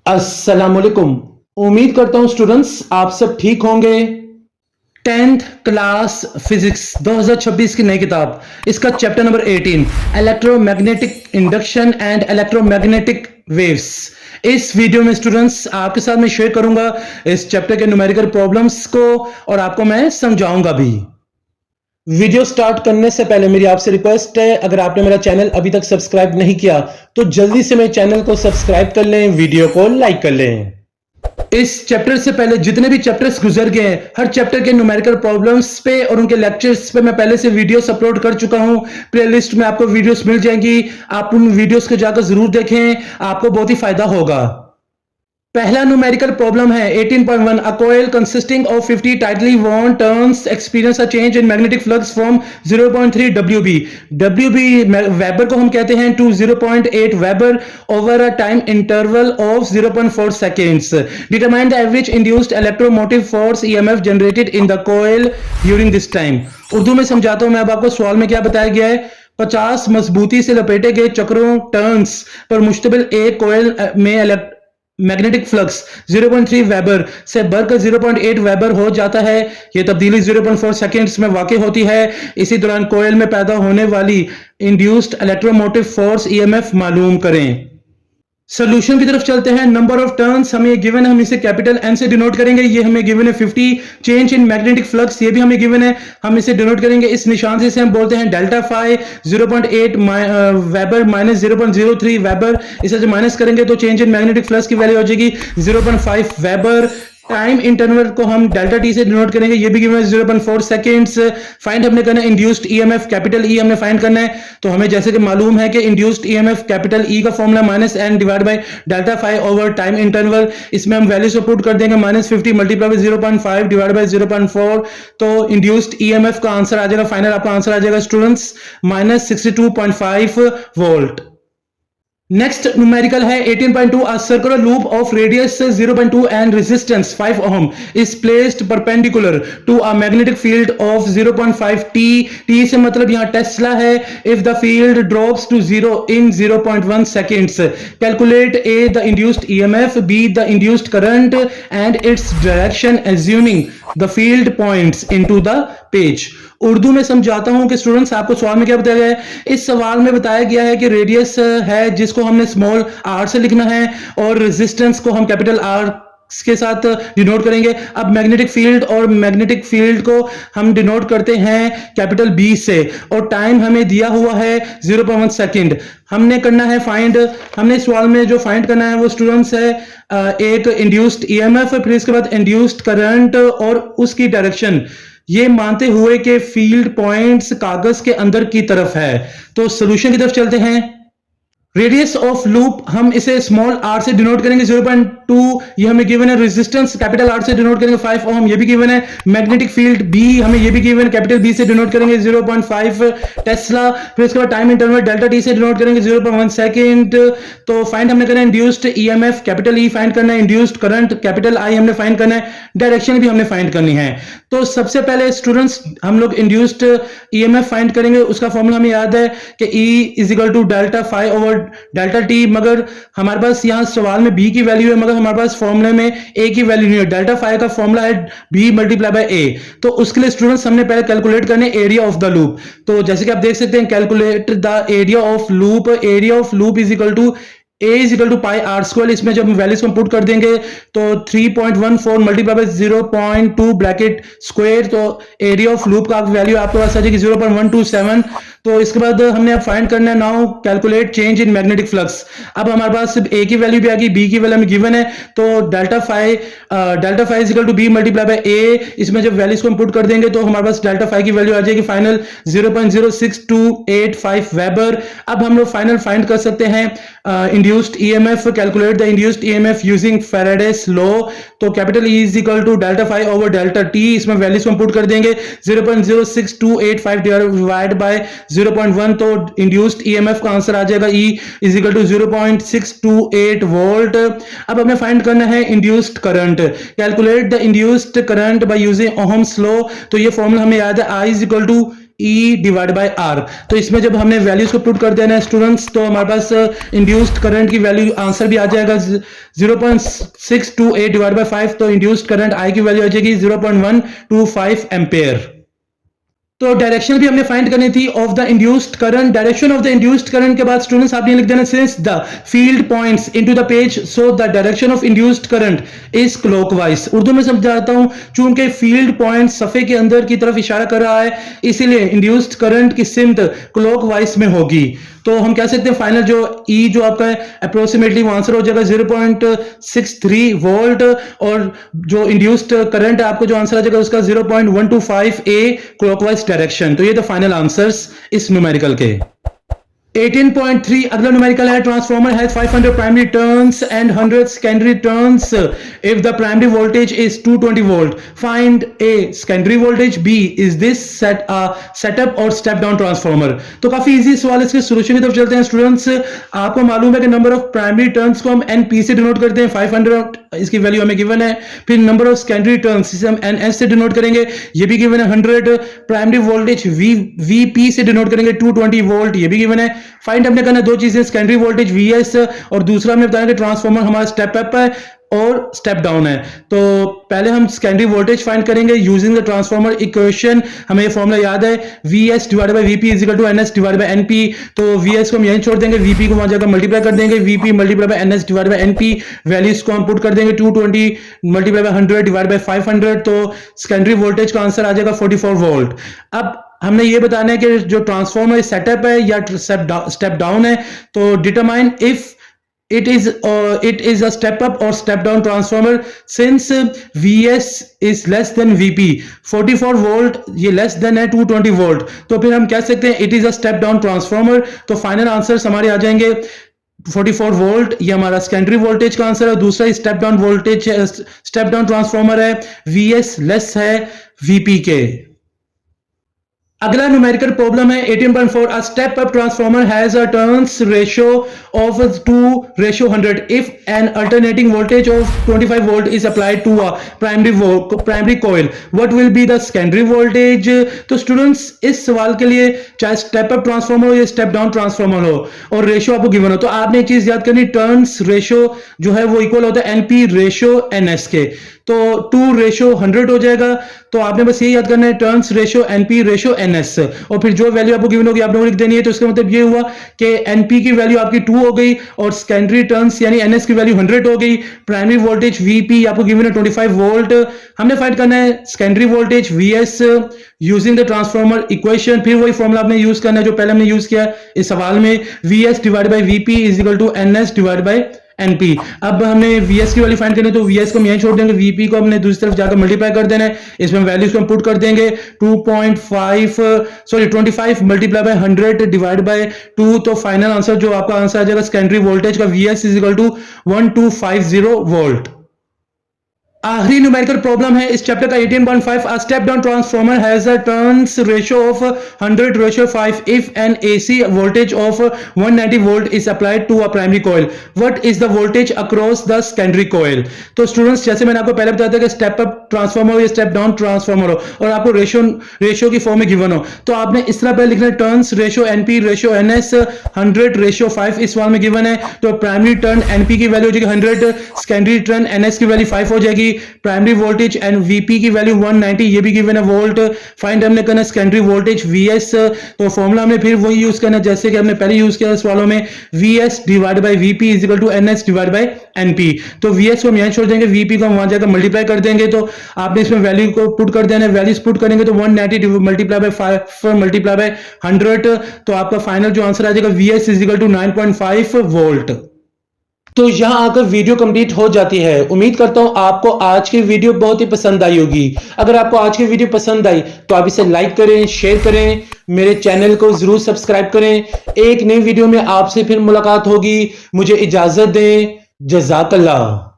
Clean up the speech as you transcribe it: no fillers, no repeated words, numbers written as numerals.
अस्सलाम वालेकुम। उम्मीद करता हूं स्टूडेंट्स आप सब ठीक होंगे। 10th क्लास फिजिक्स 2026 की नई किताब, इसका chapter number 18 electromagnetic induction and electromagnetic waves. इस वीडियो में स्टूडेंट्स आपके साथ मैं शेयर करूंगा इस चैप्टर के न्यूमेरिकल प्रॉब्लम्स को और आपको मैं समझाऊंगा भी। वीडियो स्टार्ट करने से पहले मेरी आपसे रिक्वेस्ट है, अगर आपने मेरा चैनल अभी तक सब्सक्राइब नहीं किया तो जल्दी से मेरे चैनल को सब्सक्राइब कर लें, वीडियो को लाइक कर लें। इस चैप्टर से पहले जितने भी चैप्टर्स गुजर गए हैं, हर चैप्टर के न्यूमेरिकल प्रॉब्लम्स पे और उनके लेक्चर्स पे मैं पहले से वीडियोस अपलोड कर चुका हूं। प्लेलिस्ट में आपको वीडियोस मिल जाएंगी, आप उन वीडियोस को जाकर जरूर देखें, आपको बहुत ही फायदा होगा। पहला न्यूमेरिकल प्रॉब्लम है 18.1 a coil consisting of 50 tightly wound turns experience a change in magnetic flux from 0.3 WB weber को हम कहते हैं to 0.8 weber over a time interval of 0.4 seconds. Determine the average induced electromotive force EMF generated in the coil during this time. Urdu में समझाता हूं मैं अब आपको। सवाल में क्या बताया गया है, 50 मजबूती से लपेटे गए चक्रों टर्न्स पर मुश्तमिल एक कॉइल में मैग्नेटिक फ्लक्स 0.3 वेबर से बढ़कर 0.8 वेबर हो जाता है। यह तब्दीली 0.4 सेकेंड्स में वाकई होती है। इसी दौरान कोयल में पैदा होने वाली इंड्यूस्ड इलेक्ट्रोमोटिव फोर्स ईएमएफ मालूम करें। सोल्यूशन की तरफ चलते हैं। नंबर ऑफ टर्न्स हमें गिवन है, हम इसे कैपिटल एन से डिनोट करेंगे। ये हमें गिवन है 50। चेंज इन मैग्नेटिक फ्लक्स ये भी हमें गिवन है, हम इसे डिनोट करेंगे इस निशान से। इसे हम बोलते हैं delta phi 0.8 weber minus 0.03 weber. इसे जो माइनस करेंगे तो चेंज इन मैग्नेटिक फ्लक्स की वैल्यू हो जाएगी 0.5 वेबर। टाइम इंटरवल को हम डेल्टा टी से डिनोट करेंगे, ये भी गिवन है 0.4 सेकेंड्स। फाइंड हमने करना है इंड्यूस्ड ईएमएफ कैपिटल ई हमने फाइंड करना है। तो हमें जैसे कि मालूम है कि इंड्यूस्ड ईएमएफ कैपिटल ई का formula minus N divide by delta phi over time interval. इसमें हम वैल्यूज को पुट कर देंगे, -50 मल्टीप्लाई बाय 0.5 डिवाइड बाय 0.4। तो इंड्यूस्ड ईएमएफ का आंसर आ जाएगा, फाइनल आपका आंसर आ जाएगा स्टूडेंट्स -62.5 वोल्ट। नेक्स्ट न्यूमेरिकल है 18.2 a circular loop of radius 0.2 and resistance 5 ohm is placed perpendicular to a magnetic field of 0.5 T. T से मतलब यहां टेस्ला है। If the field drops to 0 in 0.1 seconds, calculate A the induced EMF, B the induced current and its direction assuming the field points into the page. Urdu में समझाता हूं कि students आपको सवाल में क्या बताया गया है। इस सवाल में बताया गया है कि रेडियस है जिसको हमने स्मॉल आर से लिखना है और रेजिस्टेंस को हम कैपिटल आर के साथ डिनोट करेंगे। अब मैग्नेटिक फील्ड और मैग्नेटिक फील्ड को हम डिनोट करते हैं कैपिटल बी से और टाइम हमें दिया हुआ है 0.1 सेकेंड। हमने करना है फाइंड, हमने सवाल में जो फाइंड करना है वो स्टूडेंट्स है एक इंड्यूस्ड ईएमएफ, फिर इसके बाद इंड्यूस्ड करंट और उसकी डायरेक्शन, ये मानते हुए कि फील्ड पॉइंट्स कागज के अंदर की तरफ है। तो सॉल्यूशन की तरफ चलते हैं। रेडियस ऑफ लूप हम इसे स्मॉल आर से डिनोट करेंगे 0.2, ये हमें गिवन है। रेजिस्टेंस कैपिटल आर से डिनोट करेंगे 5 ओम, ये भी गिवन है। मैग्नेटिक फील्ड बी हमें ये भी गिवन है, कैपिटल बी से डिनोट करेंगे 0.5 टेस्ला। फिर इसके बाद टाइम इंटरवल डेल्टा टी से डिनोट करेंगे 0.1 सेकंड। तो फाइंड हमने करना है इंड्यूस्ड ईएमएफ कैपिटल ई फाइंड करना है, इंड्यूस्ड करंट कैपिटल आई हमने फाइंड करना है, डायरेक्शन भी हमने फाइंड करनी है। तो सबसे पहले स्टूडेंट्स हम लोग इंड्यूस्ड ईएमएफ फाइंड करेंगे। उसका फॉर्मूला हमें याद है कि E is equal to delta phi over delta T, मगर हमारे पास यहाँ सवाल में बी की वैल्यू है मगर हमारे पास फॉर्मूले में ए की वैल्यू नहीं है। डेल्टा फाई का फॉर्मूला है बी मल्टीप्लाई बाय ए। तो उसके लिए स्टूडेंट्स हमने पहले कैलकुलेट करने एरिया ऑफ द लूप। तो जैसे कि आप देख सकते हैं, calculate the area of loop. Area of loop is equal to A is equal to pi R square. इसमें जब हम वैल्यूज को पुट कर देंगे तो 3.14 मल्टीप्लाई बाय 0.2 ब्रैकेट स्क्वायर, तो एरिया ऑफ लूप का वैल्यू आपके पास आ जाएगी 0.127। तो इसके बाद हमने अब फाइंड करना है now calculate change in magnetic flux. अब हमारे पास सिर्फ ए की वैल्यू भी आ गई, बी की वैल्यू हमें गिवन है। तो delta phi is equal to B multiply by A. इसमें जब वैल्यूज को हम पुट कर देंगे तो हमारे पास डेल्टा फाई की वैल्यू आ जाएगी फाइनल 0.06285 वेबर। अब हम लोग फाइनल फाइंड कर सकते हैं induced EMF. Calculate the induced EMF using Faraday's law. तो capital E is equal to delta phi over delta T. इसमें वैल्यूज को हम पुट कर देंगे 0.06285 डिवाइड बाय 0.1। तो इंड्यूस्ड ईएमएफ का आंसर आ जाएगा E is equal to 0.628 volt. अब हमें फाइंड करना है induced current. Calculate the induced current by using Ohm's law. तो ये फॉर्मूला हमें याद है, I is equal to E divide by R. तो इसमें जब हमने वैल्यूज को पुट कर देना है स्टूडेंट्स, तो हमारे पास इंड्यूस्ड करंट की वैल्यू आंसर भी आ जाएगा 0.628 डिवाइड बाय 5। तो इंड्यूस्ड करंट आई की वैल्यू आ जाएगी 0.125 एम्पेयर। तो डायरेक्शन भी हमने फाइंड करनी थी of the induced current. Direction of the induced current के बाद स्टूडेंट्स आपने लिख देना since the field points into the page so the direction of induced current is clockwise. Urdu में समझाता हूं, चूंकि फील्ड पॉइंट सफे के अंदर की तरफ इशारा कर रहा है, इसीलिए इंड्यूस्ड करंट की सिमत क्लॉकवाइज में होगी। तो हम कह सकते हैं फाइनल जो ई जो आपका है अप्रोक्सीमेटली वो आंसर हो जाएगा 0.63 वोल्ट, और जो इंड्यूस्ड करंट है आपको जो आंसर आ जाएगा उसका 0.125 ए क्लॉकवाइज डायरेक्शन। तो ये तो फाइनल आंसर्स इस न्यूमेरिकल के। 18.3 अगला न्यूमेरिकल है, transformer has 500 primary turns and 100 secondary turns if the primary voltage is 220 volt, find A secondary voltage, B is this step up or step down transformer. तो काफी easy सवाल है, इसके सोल्यूशन की तरफ चलते हैं स्टूडेंट्स। आपको मालूम है कि नंबर ऑफ प्राइमरी टर्न्स को हम एनपी से डिनोट करते हैं, 500 इसकी वैल्यू हमें गिवन है। फिर नंबर ऑफ सेकेंडरी टर्न्स इसे हम एनएस से डिनोट करेंगे, ये भी गिवन है 100। प्राइमरी वोल्टेज वीपी से डिनोट करेंगे 220 वोल्ट, ये भी गिवन है। फाइंड हमने करना दो चीजें, सेकेंडरी वोल्टेज वीएस और दूसरा हमने बताया कि ट्रांसफार्मर हमारा स्टेप अप है और स्टेप डाउन है। तो पहले हम सेकेंडरी वोल्टेज फाइंड करेंगे यूजिंग द ट्रांसफार्मर इक्वेशन। हमें ये फॉर्मूला याद है, VS divided by VP is equal to NS divided by NP. तो वीएस को हम यहीं छोड़ देंगे, वीपी को वहां जाकर मल्टीप्लाई कर देंगे, VP multiply by NS divided by NP. Values को हम पुट कर देंगे 220 मल्टीप्लाई बाय 100 डिवाइड बाय 500। तो सेकेंडरी वोल्टेज का आंसर आ जाएगा 44 वोल्ट। अब हमने ये बताना है कि जो ट्रांसफॉर्मर सेटअप है या स्टेप डाउन है, तो determine if it is a step up or step down transformer since Vs is less than Vp। 44 volt ये लेस देन है 220 वोल्ट, तो फिर हम कह सकते हैं it is a step down transformer. तो फाइनल आंसर हमारे आ जाएंगे 44 वोल्ट, ये हमारा सेकेंडरी वोल्टेज का आंसर है। दूसरा step down voltage step down transformer है, Vs लेस है Vp के। अगला न्यूमेरिकल प्रॉब्लम है 18.4 a step up transformer has a turns ratio of 2:100 if an alternating voltage of 25 volt is applied to a primary coil, what will be the secondary voltage. तो students इस सवाल के लिए चाहे step up transformer हो या step down transformer हो और रेशियो आपको गिवन हो, तो आपने एक चीज याद करनी, टर्न्स रेशियो जो है वो इक्वल होता है एनपी रेशियो एनएस के। तो 2:100 हो जाएगा। तो आपने बस ये याद करना है, turns ratio NP ratio NS, और फिर जो वैल्यू आपको गिवन होगी आप लोगों को लिख देनी है। तो इसका मतलब ये हुआ कि एनपी की वैल्यू आपकी 2 हो गई और सेकेंडरी टर्न्स यानी एनएस की वैल्यू 100 हो गई। प्राइमरी वोल्टेज वीपी आपको गिवन है 25 वोल्ट। हमने फाइंड करना है secondary voltage VS using the transformer equation. फिर वही फॉर्मूला आपने यूज करना है जो पहले हमने यूज किया इस सवाल में, VS divide by VP is equal to NS divide by NP. अब हमने वीएस की वैल्यू फाइंड करनी है, तो वीएस को हम यहीं छोड़ देंगे, वीपी को हमने दूसरी तरफ जाकर मल्टीप्लाई कर देना है। इसमें वैल्यूज को हम पुट कर देंगे 25 मल्टीप्लाई बाय 100 डिवाइड बाय 2। तो फाइनल आंसर जो आपका आंसर आ जाएगा सेकेंडरी वोल्टेज का VS is equal to 1250 volt. आखिरी न्यूमेरिकल प्रॉब्लम है इस चैप्टर का 18.5 a step down transformer has a turns ratio of 100:5 if an AC voltage of 190 volt is applied to a primary coil, what is the voltage across the secondary coil. तो students जैसे मैंने आपको पहले बताया था कि step up transformer हो या स्टेप डाउन ट्रांसफॉर्मर हो और आपको रेशियो की फॉर्म में गिवन हो, तो आपने इस तरह पहले लिखना है, turns ratio NP ratio NS 100:5 इस सवाल में गिवन है। तो प्राइमरी टर्न एनपी की वैल्यू हो जाएगी 100, सेकेंडरी टर्न एनएस की वैल्यू 5 हो जाएगी, प्राइमरी वोल्टेज एंड वीपी की वैल्यू 190 ये भी गिवन है वोल्ट। फाइंड हमने करना सेकेंडरी वोल्टेज वीएस। तो फॉर्मूला हमने फिर वही यूज करना जैसे कि हमने पहले यूज किया सवालों में, VS divide by VP is equal to NS divide by NP. तो वीएस को हम यहां छोड़ देंगे, वीपी को हम वहां जाकर मल्टीप्लाई कर देंगे। तो आपने इसमें वैल्यू को पुट कर देना है, वैल्यूज पुट करेंगे तो 190 मल्टीप्लाई बाय 5 मल्टीप्लाई बाय 100। तो आपका फाइनल जो आंसर आ जाएगा VS is equal to 9.5 volt. तो यहां आकर वीडियो कंप्लीट हो जाती है। उम्मीद करता हूं आपको आज की वीडियो बहुत ही पसंद आई होगी। अगर आपको आज की वीडियो पसंद आई तो आप इसे लाइक करें, शेयर करें, मेरे चैनल को जरूर सब्सक्राइब करें। एक नई वीडियो में आपसे फिर मुलाकात होगी। मुझे इजाजत दें। जज़ाकल्लाह।